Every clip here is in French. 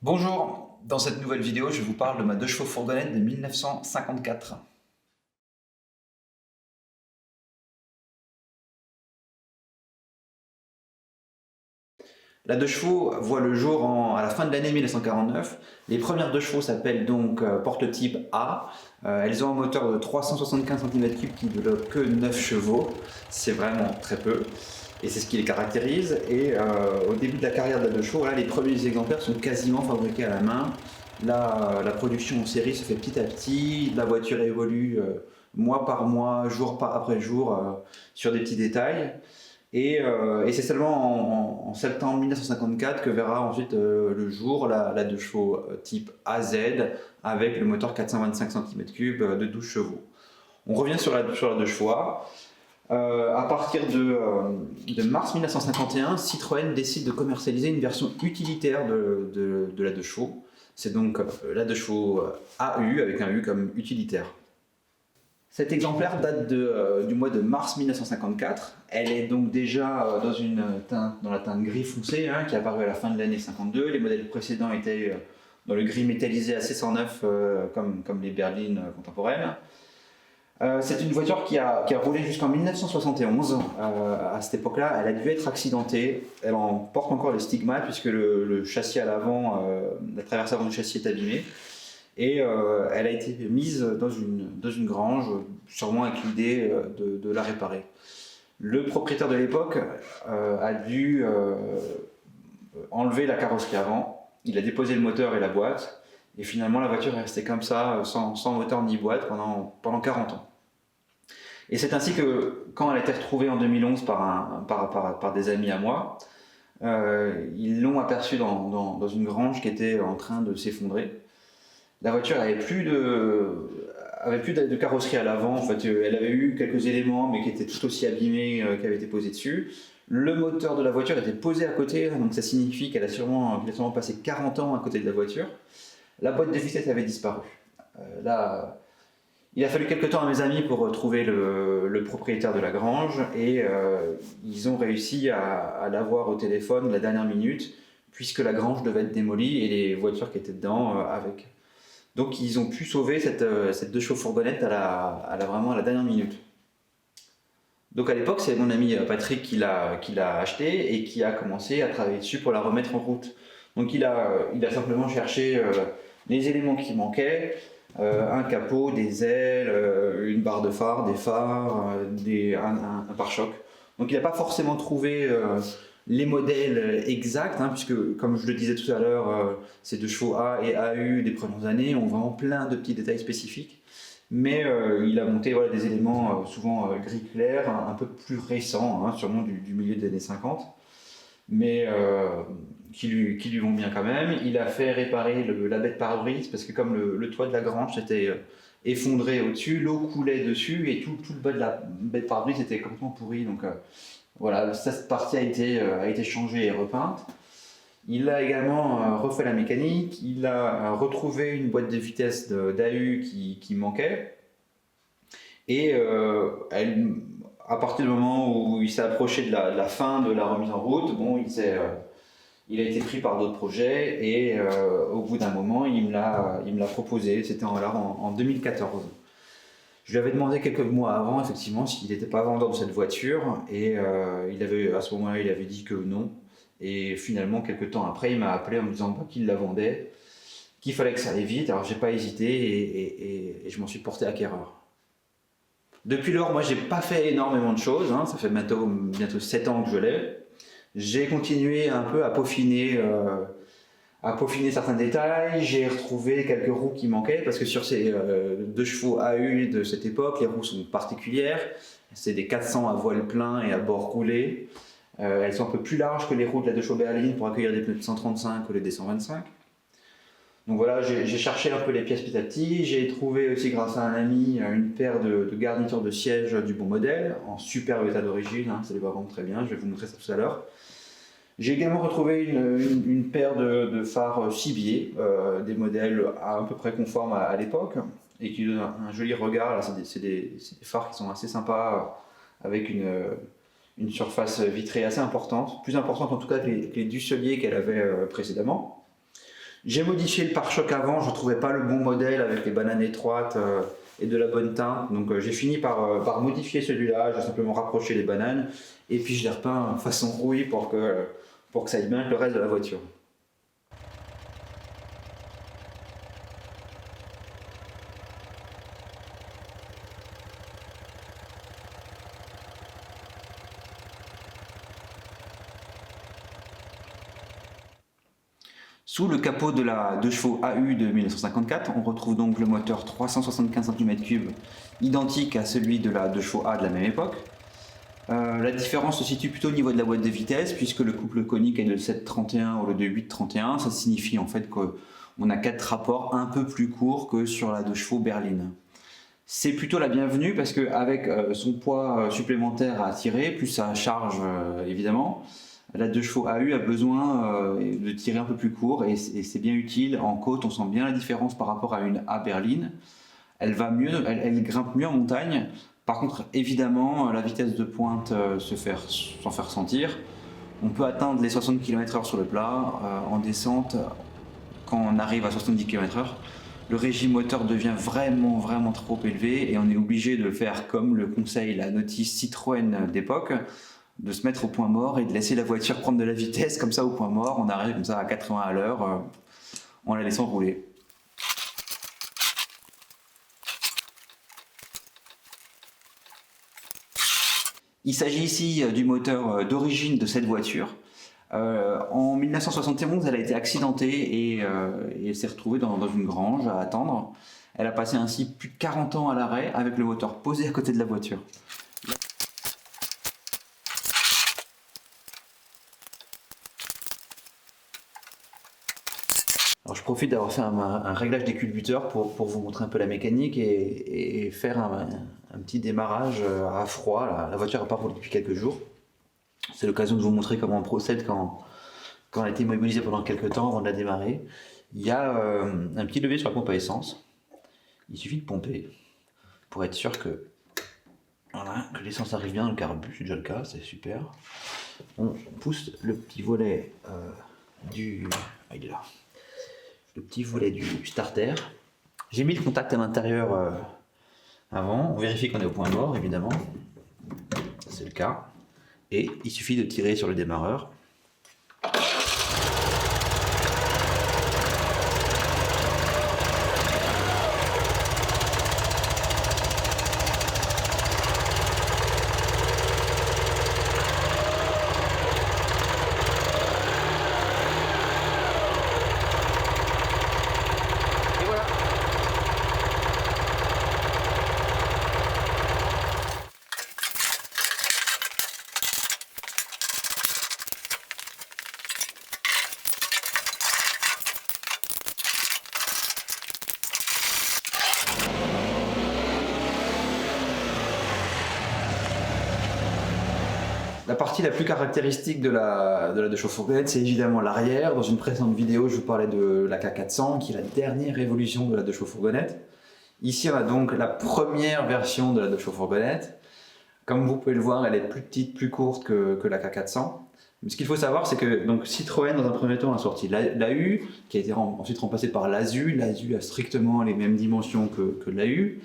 Bonjour, dans cette nouvelle vidéo, je vous parle de ma 2 chevaux fourgonnette de 1954. La 2 chevaux voit le jour à la fin de l'année 1949. Les premières 2 chevaux s'appellent donc porte-type A. Elles ont un moteur de 375 cm3 qui ne développe que 9 chevaux. C'est vraiment très peu. Et c'est ce qui les caractérise. Et au début de la carrière de la 2 chevaux, là, les premiers exemplaires sont quasiment fabriqués à la main. Là, la production en série se fait petit à petit. La voiture évolue mois par mois, jour après jour, sur des petits détails. Et c'est seulement en septembre 1954 que verra ensuite le jour la 2 chevaux type AZ avec le moteur 425 cm3 de 12 chevaux. On revient sur la 2 chevaux A. À partir de mars 1951, Citroën décide de commercialiser une version utilitaire de la 2 chevaux. C'est donc la 2 chevaux AU avec un U comme utilitaire. Cet exemplaire date du mois de mars 1954. Elle est donc déjà dans la teinte gris foncé qui est apparue à la fin de l'année 52. Les modèles précédents étaient dans le gris métallisé assez 109 comme les berlines contemporaines. C'est une voiture qui a roulé jusqu'en 1971. À cette époque-là, elle a dû être accidentée. Elle en porte encore les stigmates puisque le châssis à l'avant, la traverse avant du châssis est abîmée. Et elle a été mise dans une grange, sûrement avec l'idée de la réparer. Le propriétaire de l'époque a dû enlever la carrosserie avant. Il a déposé le moteur et la boîte. Et finalement, la voiture est restée comme ça, sans moteur ni boîte, pendant 40 ans. Et c'est ainsi que, quand elle a été retrouvée en 2011 par des amis à moi, ils l'ont aperçue dans une grange qui était en train de s'effondrer. La voiture avait plus de carrosserie à l'avant. En fait, elle avait eu quelques éléments, mais qui étaient tout aussi abîmés qui avaient été posés dessus. Le moteur de la voiture était posé à côté, donc ça signifie qu'elle a sûrement passé 40 ans à côté de la voiture. La boîte de vitesse avait disparu. Là, il a fallu quelques temps à mes amis pour trouver le propriétaire de la grange et ils ont réussi à l'avoir au téléphone la dernière minute, puisque la grange devait être démolie et les voitures qui étaient dedans avec. Donc ils ont pu sauver cette 2 chevaux fourgonnette vraiment à la dernière minute. Donc à l'époque, c'est mon ami Patrick qui l'a acheté et qui a commencé à travailler dessus pour la remettre en route. Donc il a simplement cherché les éléments qui manquaient, un capot, des ailes, une barre de phare, des phares, un pare-choc. Donc il n'a pas forcément trouvé les modèles exacts, puisque comme je le disais tout à l'heure, ces 2 chevaux A et AU des premières années ont vraiment plein de petits détails spécifiques. Mais il a monté des éléments souvent gris clair, un peu plus récents, sûrement du milieu des années 50, mais qui lui vont bien quand même. Il a fait réparer la baie de pare-brise, parce que comme le toit de la grange s'était effondré au-dessus, l'eau coulait dessus et tout le bas de la baie de pare-brise était complètement pourri. Donc voilà, cette partie a été changée et repeinte. Il a également refait la mécanique, il a retrouvé une boîte de vitesse d'AU qui manquait. Et à partir du moment où il s'est approché de la fin de la remise en route, bon, il a été pris par d'autres projets et au bout d'un moment, il me l'a proposé. C'était en 2014. Je lui avais demandé quelques mois avant, effectivement, s'il n'était pas vendeur de cette voiture, et à ce moment-là, il avait dit que non. Et finalement, quelques temps après, il m'a appelé en me disant qu'il la vendait, qu'il fallait que ça aille vite. Alors j'ai pas hésité et je m'en suis porté acquéreur. Depuis lors, moi, j'ai pas fait énormément de choses. Ça fait bientôt 7 ans que je l'ai. J'ai continué un peu à peaufiner certains détails. J'ai retrouvé quelques roues qui manquaient parce que sur ces 2 chevaux AU de cette époque, les roues sont particulières. C'est des 400 à voile plein et à bord roulé. Elles sont un peu plus larges que les roues de la 2 chevaux berline pour accueillir des pneus de 135 au lieu des 125. Donc voilà, j'ai cherché un peu les pièces petit à petit. J'ai trouvé aussi, grâce à un ami, une paire de garnitures de siège du bon modèle, en superbe état d'origine. Ça les va vraiment très bien, je vais vous montrer ça tout à l'heure. J'ai également retrouvé une paire de phares cibiers, des modèles à peu près conformes à l'époque, et qui donnent un joli regard. C'est des phares qui sont assez sympas, avec une surface vitrée assez importante, plus importante en tout cas que les Dusselier qu'elle avait précédemment. J'ai modifié le pare-choc avant, je ne trouvais pas le bon modèle avec les bananes étroites et de la bonne teinte. Donc j'ai fini par modifier celui-là, j'ai simplement rapproché les bananes et puis je l'ai repeint façon rouille pour que ça aille bien avec le reste de la voiture. Sous le capot de la 2 chevaux AU de 1954, on retrouve donc le moteur 375 cm3, identique à celui de la 2 chevaux A de la même époque. La différence se situe plutôt au niveau de la boîte de vitesse, puisque le couple conique est de 7,31 au lieu de 8,31. Ça signifie en fait qu'on a 4 rapports un peu plus courts que sur la 2 chevaux berline. C'est plutôt la bienvenue parce qu'avec son poids supplémentaire à tirer, plus sa charge évidemment, la 2 chevaux AU a besoin de tirer un peu plus court et c'est bien utile. En côte, on sent bien la différence par rapport à une A berline. Elle va mieux, elle grimpe mieux en montagne. Par contre, évidemment, la vitesse de pointe s'en faire sentir. On peut atteindre les 60 km/h sur le plat. En descente, quand on arrive à 70 km/h, le régime moteur devient vraiment trop élevé et on est obligé de faire comme le conseille la notice Citroën d'époque, de se mettre au point mort et de laisser la voiture prendre de la vitesse comme ça au point mort. On arrive comme ça à 80 à l'heure en la laissant rouler. Il s'agit ici du moteur d'origine de cette voiture. En 1971, elle a été accidentée et elle s'est retrouvée dans une grange à attendre. Elle a passé ainsi plus de 40 ans à l'arrêt avec le moteur posé à côté de la voiture. Alors je profite d'avoir fait un réglage des culbuteurs pour vous montrer un peu la mécanique et faire un petit démarrage à froid. La voiture n'a pas roulé depuis quelques jours. C'est l'occasion de vous montrer comment on procède quand elle a été immobilisée pendant quelques temps avant de la démarrer. Il y a un petit levier sur la pompe à essence. Il suffit de pomper pour être sûr que l'essence arrive bien dans le carbu. C'est déjà le cas, c'est super. On pousse le petit volet il est là. Le petit volet du starter. J'ai mis le contact à l'intérieur avant. On vérifie qu'on est au point mort, évidemment. C'est le cas. Et il suffit de tirer sur le démarreur. La partie la plus caractéristique de la 2 chevaux fourgonnette, c'est évidemment l'arrière. Dans une précédente vidéo, je vous parlais de la K400, qui est la dernière évolution de la 2 chevaux fourgonnette. Ici, on a donc la première version de la 2 chevaux fourgonnette. Comme vous pouvez le voir, elle est plus petite, plus courte que la K400. Mais ce qu'il faut savoir, c'est que donc, Citroën, dans un premier temps, a sorti l'AU, qui a été ensuite remplacée par l'ASU. L'ASU a strictement les mêmes dimensions que l'AU.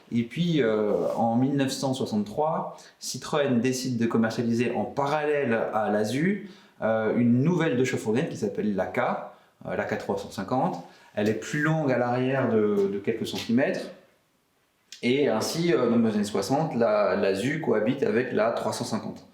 Et puis en 1963, Citroën décide de commercialiser en parallèle à l'ASU une nouvelle 2 chevaux fourgonnette qui s'appelle la K350. Elle est plus longue à l'arrière de quelques centimètres. Et ainsi, dans les années 60, l'ASU cohabite avec la 350.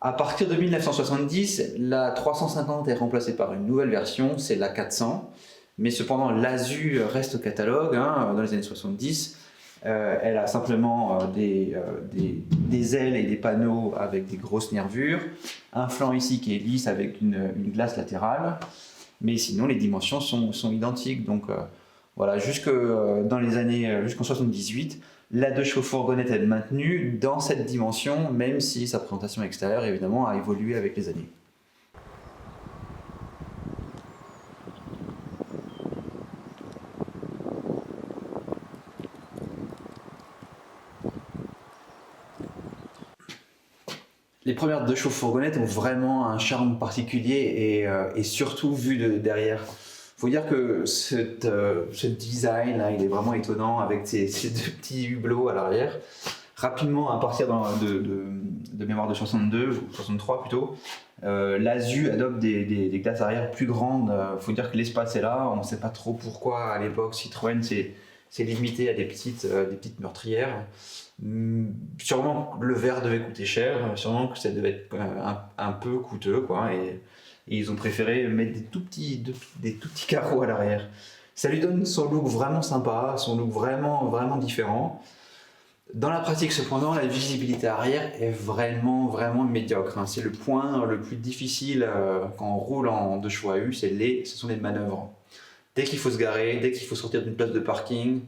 À partir de 1970, la 350 est remplacée par une nouvelle version, c'est la 400. Mais cependant, l'ASU reste au catalogue dans les années 70. Elle a simplement des ailes et des panneaux avec des grosses nervures, un flanc ici qui est lisse avec une glace latérale, mais sinon les dimensions sont identiques. Donc voilà, dans les années jusqu'en 78, la 2 chevaux fourgonnette est maintenue dans cette dimension, même si sa présentation extérieure évidemment a évolué avec les années. Les premières 2 chevaux fourgonnettes ont vraiment un charme particulier et surtout vu de derrière. Faut dire que ce design là, il est vraiment étonnant avec ces deux petits hublots à l'arrière. Rapidement, à partir de mémoire de 62 ou 63 plutôt, l'Azu adopte des classes arrière plus grandes. Faut dire que l'espace est là. On ne sait pas trop pourquoi à l'époque Citroën s'est limité à des petites meurtrières. Sûrement le verre devait coûter cher, sûrement que ça devait être un peu coûteux, quoi. Et ils ont préféré mettre des tout petits carreaux à l'arrière. Ça lui donne son look vraiment sympa, son look vraiment différent. Dans la pratique, cependant, la visibilité arrière est vraiment médiocre, hein. C'est le point le plus difficile quand on roule en 2 chevaux à U, ce sont les manœuvres. Dès qu'il faut se garer, dès qu'il faut sortir d'une place de parking,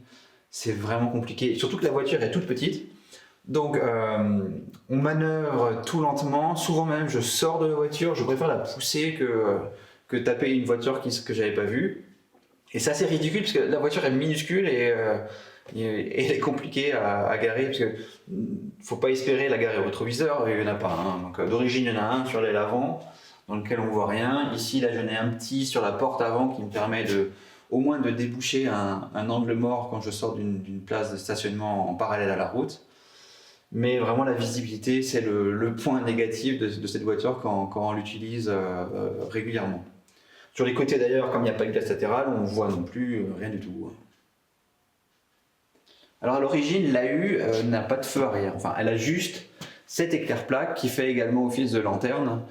c'est vraiment compliqué. Surtout que la voiture est toute petite. Donc on manœuvre tout lentement, souvent même je sors de la voiture, je préfère la pousser que taper une voiture que j'avais pas vue. Et c'est assez ridicule parce que la voiture est minuscule et elle est compliquée à garer parce que faut pas espérer la garer au rétroviseur, il n'y en a pas. Hein. Donc d'origine il y en a un sur l'aile avant dans lequel on voit rien. Ici là j'en ai un petit sur la porte avant qui me permet au moins de déboucher un angle mort quand je sors d'une place de stationnement en parallèle à la route. Mais vraiment la visibilité c'est le point négatif de cette voiture quand on l'utilise régulièrement. Sur les côtés d'ailleurs, comme il n'y a pas de glace latérale, on ne voit non plus rien du tout. Alors à l'origine, l'AU n'a pas de feu arrière. Enfin, elle a juste cet éclair-plaque qui fait également office de lanterne.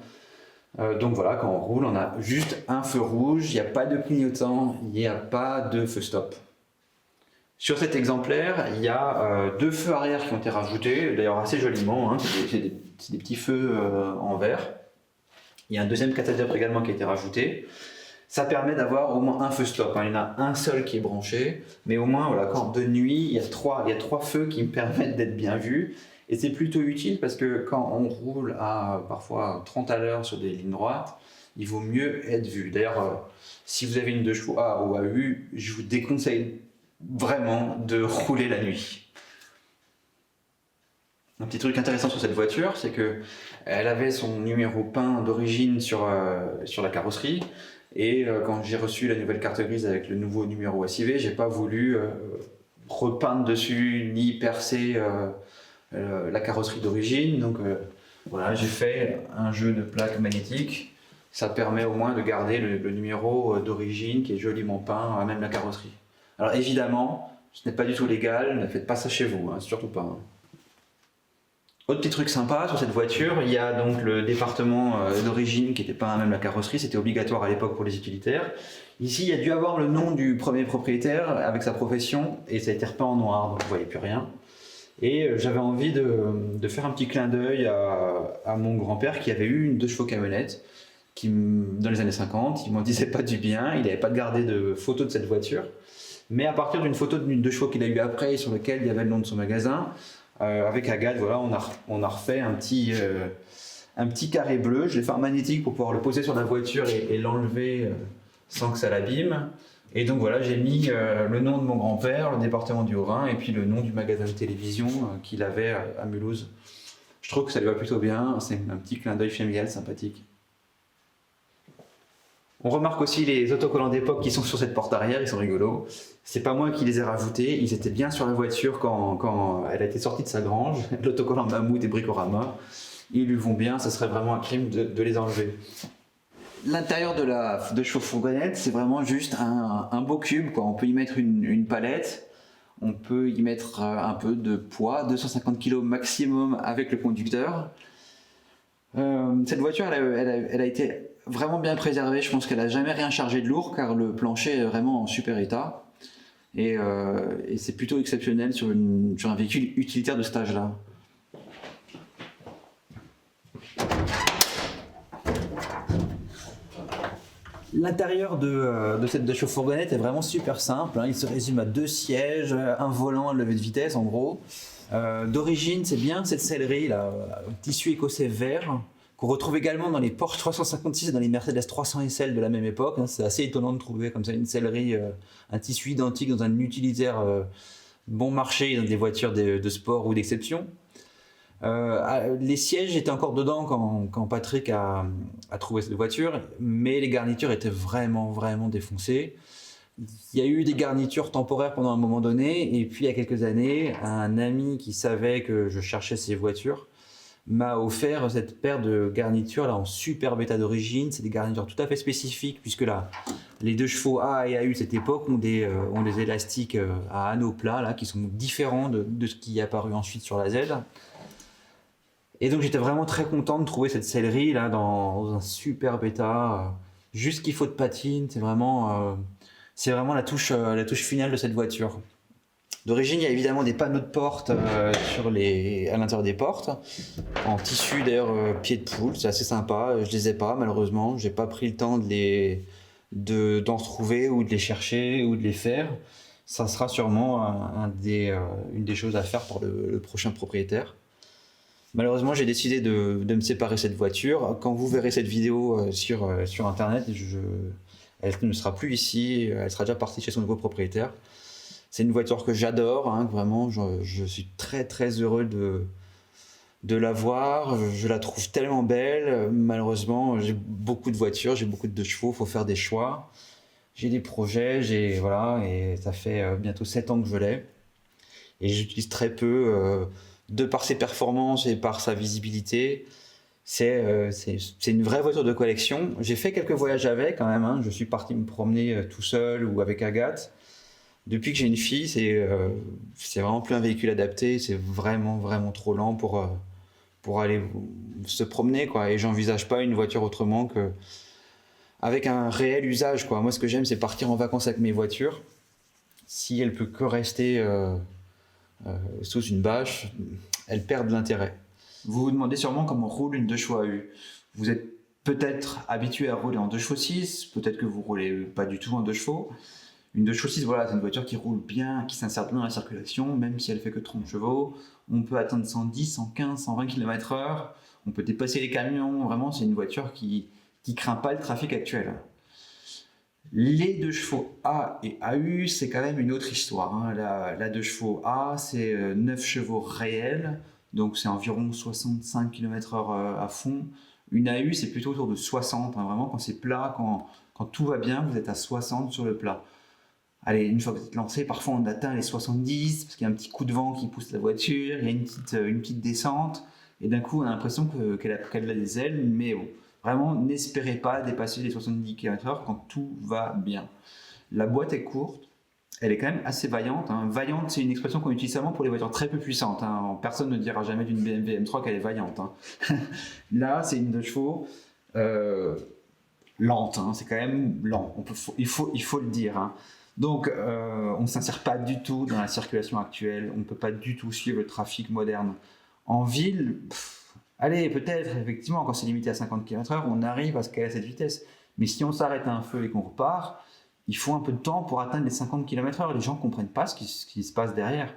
Donc voilà, quand on roule, on a juste un feu rouge, il n'y a pas de clignotant, il n'y a pas de feu stop. Sur cet exemplaire, il y a 2 feux arrière qui ont été rajoutés, d'ailleurs assez joliment, hein. C'est des petits feux en verre. Il y a un deuxième catadioptre également qui a été rajouté. Ça permet d'avoir au moins un feu stop, hein. Il y en a un seul qui est branché, mais au moins voilà, quand de nuit, il y a trois feux qui me permettent d'être bien vu. Et c'est plutôt utile parce que quand on roule à parfois 30 à l'heure sur des lignes droites, il vaut mieux être vu. D'ailleurs, si vous avez une 2 chevaux A ou AU, je vous déconseille vraiment de rouler la nuit. Un petit truc intéressant sur cette voiture, c'est qu'elle avait son numéro peint d'origine sur la carrosserie. Et quand j'ai reçu la nouvelle carte grise avec le nouveau numéro SIV, j'ai pas voulu repeindre dessus ni percer la carrosserie d'origine. Donc voilà, j'ai fait un jeu de plaques magnétiques. Ça permet au moins de garder le numéro d'origine qui est joliment peint à même la carrosserie. Alors évidemment, ce n'est pas du tout légal, ne faites pas ça chez vous, hein, surtout pas. Hein. Autre petit truc sympa sur cette voiture, il y a donc le département d'origine qui n'était pas à même la carrosserie, c'était obligatoire à l'époque pour les utilitaires. Ici, il y a dû avoir le nom du premier propriétaire avec sa profession et ça a été repeint en noir, donc vous ne voyez plus rien. Et j'avais envie de faire un petit clin d'œil à mon grand-père qui avait eu une 2 chevaux camionnette dans les années 50, il m'en disait pas du bien, il n'avait pas gardé de photo de cette voiture. Mais à partir d'une photo d'une 2 chevaux qu'il a eu après, sur laquelle il y avait le nom de son magasin, avec Agathe, voilà, on a refait un petit carré bleu. Je l'ai fait en magnétique pour pouvoir le poser sur la voiture et l'enlever sans que ça l'abîme. Et donc voilà, j'ai mis le nom de mon grand-père, le département du Haut-Rhin, et puis le nom du magasin de télévision qu'il avait à Mulhouse. Je trouve que ça lui va plutôt bien, c'est un petit clin d'œil familial sympathique. On remarque aussi les autocollants d'époque qui sont sur cette porte arrière, ils sont rigolos. C'est pas moi qui les ai rajoutés, ils étaient bien sur la voiture quand elle a été sortie de sa grange. L'autocollant Mammouth et Bricorama, ils lui vont bien, ça serait vraiment un crime de les enlever. L'intérieur de chevaux fourgonnette, c'est vraiment juste un beau cube, quoi. On peut y mettre une palette, on peut y mettre un peu de poids, 250 kg maximum avec le conducteur. Cette voiture, elle a été vraiment bien préservée. Je pense qu'elle n'a jamais rien chargé de lourd car le plancher est vraiment en super état. Et c'est plutôt exceptionnel sur un véhicule utilitaire de cet âge-là. L'intérieur de cette 2 chevaux fourgonnette est vraiment super simple, hein. Il se résume à 2 sièges, un volant, un levé de vitesse en gros. D'origine, c'est bien cette sellerie là, tissu écossais vert, qu'on retrouve également dans les Porsche 356 et dans les Mercedes 300 SL de la même époque. Hein. C'est assez étonnant de trouver comme ça une sellerie, un tissu identique dans un utilitaire bon marché, dans des voitures de sport ou d'exception. Les sièges étaient encore dedans quand Patrick a trouvé cette voiture, mais les garnitures étaient vraiment, vraiment défoncées. Il y a eu des garnitures temporaires pendant un moment donné, et puis il y a quelques années, un ami qui savait que je cherchais ces voitures m'a offert cette paire de garnitures là en super bêta d'origine. C'est des garnitures tout à fait spécifiques, puisque là, les 2 chevaux A et AU de cette époque ont des élastiques à anneaux plats là, qui sont différents de ce qui est apparu ensuite sur la Z. Et donc j'étais vraiment très content de trouver cette sellerie là dans un super bêta. Juste ce qu'il faut de patine, c'est vraiment la touche finale de cette voiture. D'origine, il y a évidemment des panneaux de porte à l'intérieur des portes, en tissu d'ailleurs pied de poule, c'est assez sympa. Je les ai pas malheureusement, j'ai pas pris le temps d'en retrouver ou de les chercher ou de les faire. Ça sera sûrement une des choses à faire pour le prochain propriétaire. Malheureusement, j'ai décidé de me séparer de cette voiture. Quand vous verrez cette vidéo sur internet, elle ne sera plus ici, elle sera déjà partie chez son nouveau propriétaire. C'est une voiture que j'adore, hein, vraiment, je suis très très heureux de la voir. Je la trouve tellement belle. Malheureusement, j'ai beaucoup de voitures, j'ai beaucoup de 2 chevaux, il faut faire des choix. J'ai des projets, voilà, et ça fait bientôt 7 ans que je l'ai. Et j'utilise très peu, de par ses performances et par sa visibilité. C'est une vraie voiture de collection. J'ai fait quelques voyages avec quand même, hein. Je suis parti me promener tout seul ou avec Agathe. Depuis que j'ai une fille, c'est vraiment plus un véhicule adapté, c'est vraiment vraiment trop lent pour aller se promener, quoi. Et j'envisage pas une voiture autrement que avec un réel usage, quoi. Moi, ce que j'aime, c'est partir en vacances avec mes voitures. Si elle peut que rester sous une bâche, elle perd de l'intérêt. Vous vous demandez sûrement comment roule une 2 chevaux AU. Vous êtes peut-être habitué à rouler en 2 chevaux 6, peut-être que vous roulez pas du tout en 2 chevaux. Une 2 chevaux 6, voilà, c'est une voiture qui roule bien, qui s'insère bien dans la circulation, même si elle fait que 30 chevaux. On peut atteindre 110, 115, 120 km/h. On peut dépasser les camions. Vraiment, c'est une voiture qui craint pas le trafic actuel. Les 2 chevaux A et AU, c'est quand même une autre histoire, hein. La 2 chevaux A, c'est 9 chevaux réels, donc c'est environ 65 km/h à fond. Une AU, c'est plutôt autour de 60, hein. Vraiment, quand c'est plat, quand tout va bien, vous êtes à 60 sur le plat. Allez, une fois que vous êtes lancé, parfois on atteint les 70 parce qu'il y a un petit coup de vent qui pousse la voiture, il y a une petite descente, et d'un coup on a l'impression qu'elle a des ailes, mais bon, vraiment n'espérez pas dépasser les 70 km/h quand tout va bien. La boîte est courte, elle est quand même assez vaillante, hein. Vaillante, c'est une expression qu'on utilise seulement pour les voitures très peu puissantes, hein. Personne ne dira jamais d'une BMW M3 qu'elle est vaillante, hein. Là, c'est une 2 chevaux lente, hein. C'est quand même lent, il faut le dire, hein. Donc, on ne s'insère pas du tout dans la circulation actuelle, on ne peut pas du tout suivre le trafic moderne. En ville, allez, peut-être, effectivement, quand c'est limité à 50 km/h, on arrive à à cette vitesse. Mais si on s'arrête à un feu et qu'on repart, il faut un peu de temps pour atteindre les 50 km/h. Les gens ne comprennent pas ce qui se passe derrière.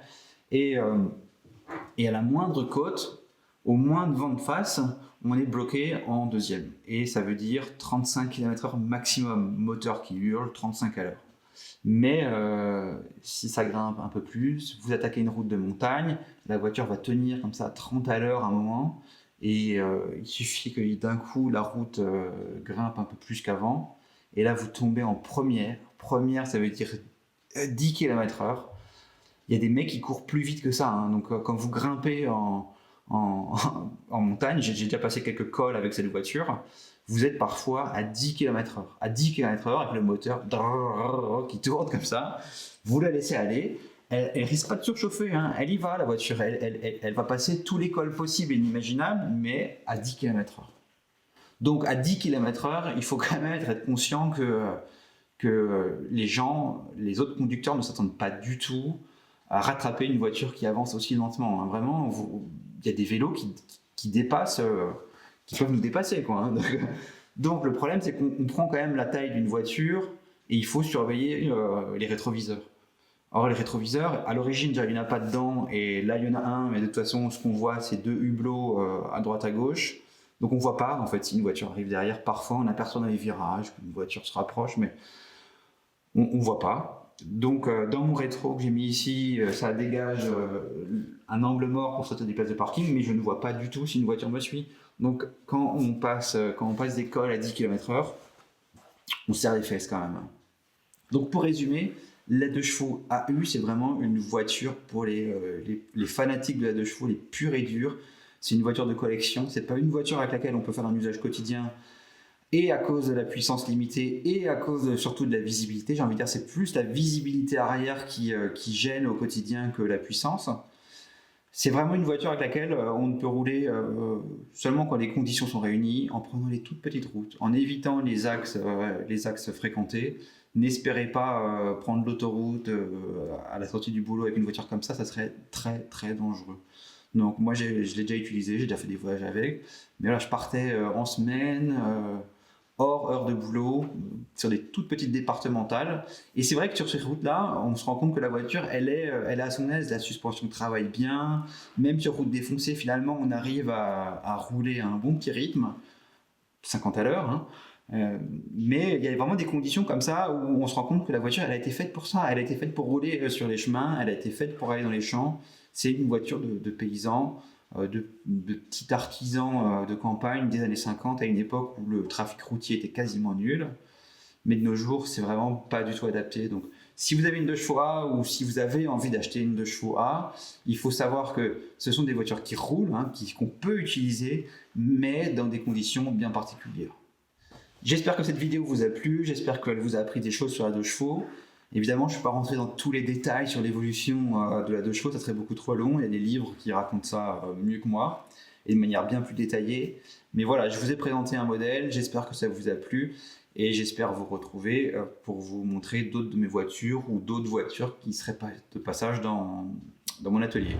Et à la moindre côte, au moins de vent de face, on est bloqué en deuxième. Et ça veut dire 35 km/h maximum, moteur qui hurle, 35 à l'heure. Mais si ça grimpe un peu plus, vous attaquez une route de montagne, la voiture va tenir comme ça à 30 à l'heure à un moment, et il suffit que d'un coup la route grimpe un peu plus qu'avant, et là vous tombez en première. Première, ça veut dire 10 km/h. Il y a des mecs qui courent plus vite que ça, hein. Donc quand vous grimpez en montagne, j'ai déjà passé quelques cols avec cette voiture, vous êtes parfois à 10 km/h. À 10 km/h avec le moteur qui tourne comme ça, vous la laissez aller, elle risque pas de surchauffer, hein. Elle y va la voiture, elle va passer tous les cols possibles et inimaginables, mais à 10 km/h. Donc à 10 km/h, il faut quand même être conscient que les autres conducteurs ne s'attendent pas du tout à rattraper une voiture qui avance aussi lentement, hein. Vraiment, il y a des vélos qui dépassent, qui peuvent nous dépasser, quoi, hein. Donc le problème, c'est qu'on prend quand même la taille d'une voiture et il faut surveiller les rétroviseurs. Or les rétroviseurs, à l'origine, déjà, il n'y en a pas dedans, et là il y en a un, mais de toute façon, ce qu'on voit, c'est 2 hublots à droite à gauche. Donc on ne voit pas, en fait, si une voiture arrive derrière. Parfois, on aperçoit dans les virages qu'une voiture se rapproche, mais on ne voit pas. Donc dans mon rétro que j'ai mis ici, ça dégage un angle mort pour sortir des places de parking, mais je ne vois pas du tout si une voiture me suit. Donc quand on passe des cols à 10 km/h, on se serre les fesses quand même. Donc pour résumer, la 2 chevaux AU, c'est vraiment une voiture pour les fanatiques de la 2 chevaux, les purs et durs. C'est une voiture de collection, c'est pas une voiture avec laquelle on peut faire un usage quotidien, et à cause de la puissance limitée et à cause surtout de la visibilité. J'ai envie de dire, c'est plus la visibilité arrière qui gêne au quotidien que la puissance. C'est vraiment une voiture avec laquelle on ne peut rouler seulement quand les conditions sont réunies, en prenant les toutes petites routes, en évitant les axes fréquentés. N'espérez pas prendre l'autoroute à la sortie du boulot avec une voiture comme ça serait très très dangereux. Donc moi je l'ai déjà utilisé, j'ai déjà fait des voyages avec, mais là je partais en semaine, hors heure de boulot, sur des toutes petites départementales. Et c'est vrai que sur ces routes-là, on se rend compte que la voiture, elle est à son aise, la suspension travaille bien. Même sur route défoncée, finalement, on arrive à rouler à un bon petit rythme, 50 à l'heure. Hein. Mais il y a vraiment des conditions comme ça où on se rend compte que la voiture, elle a été faite pour ça. Elle a été faite pour rouler sur les chemins, elle a été faite pour aller dans les champs. C'est une voiture de paysans. De petits artisans de campagne des années 50, à une époque où le trafic routier était quasiment nul. Mais de nos jours, c'est vraiment pas du tout adapté. Donc, si vous avez une 2 chevaux A ou si vous avez envie d'acheter une 2 chevaux A, il faut savoir que ce sont des voitures qui roulent, hein, qu'on peut utiliser, mais dans des conditions bien particulières. J'espère que cette vidéo vous a plu, j'espère qu'elle vous a appris des choses sur la 2 chevaux. Évidemment, je ne suis pas rentré dans tous les détails sur l'évolution de la 2 chevaux, ça serait beaucoup trop long. Il y a des livres qui racontent ça mieux que moi et de manière bien plus détaillée. Mais voilà, je vous ai présenté un modèle, j'espère que ça vous a plu et j'espère vous retrouver pour vous montrer d'autres de mes voitures ou d'autres voitures qui seraient de passage dans mon atelier.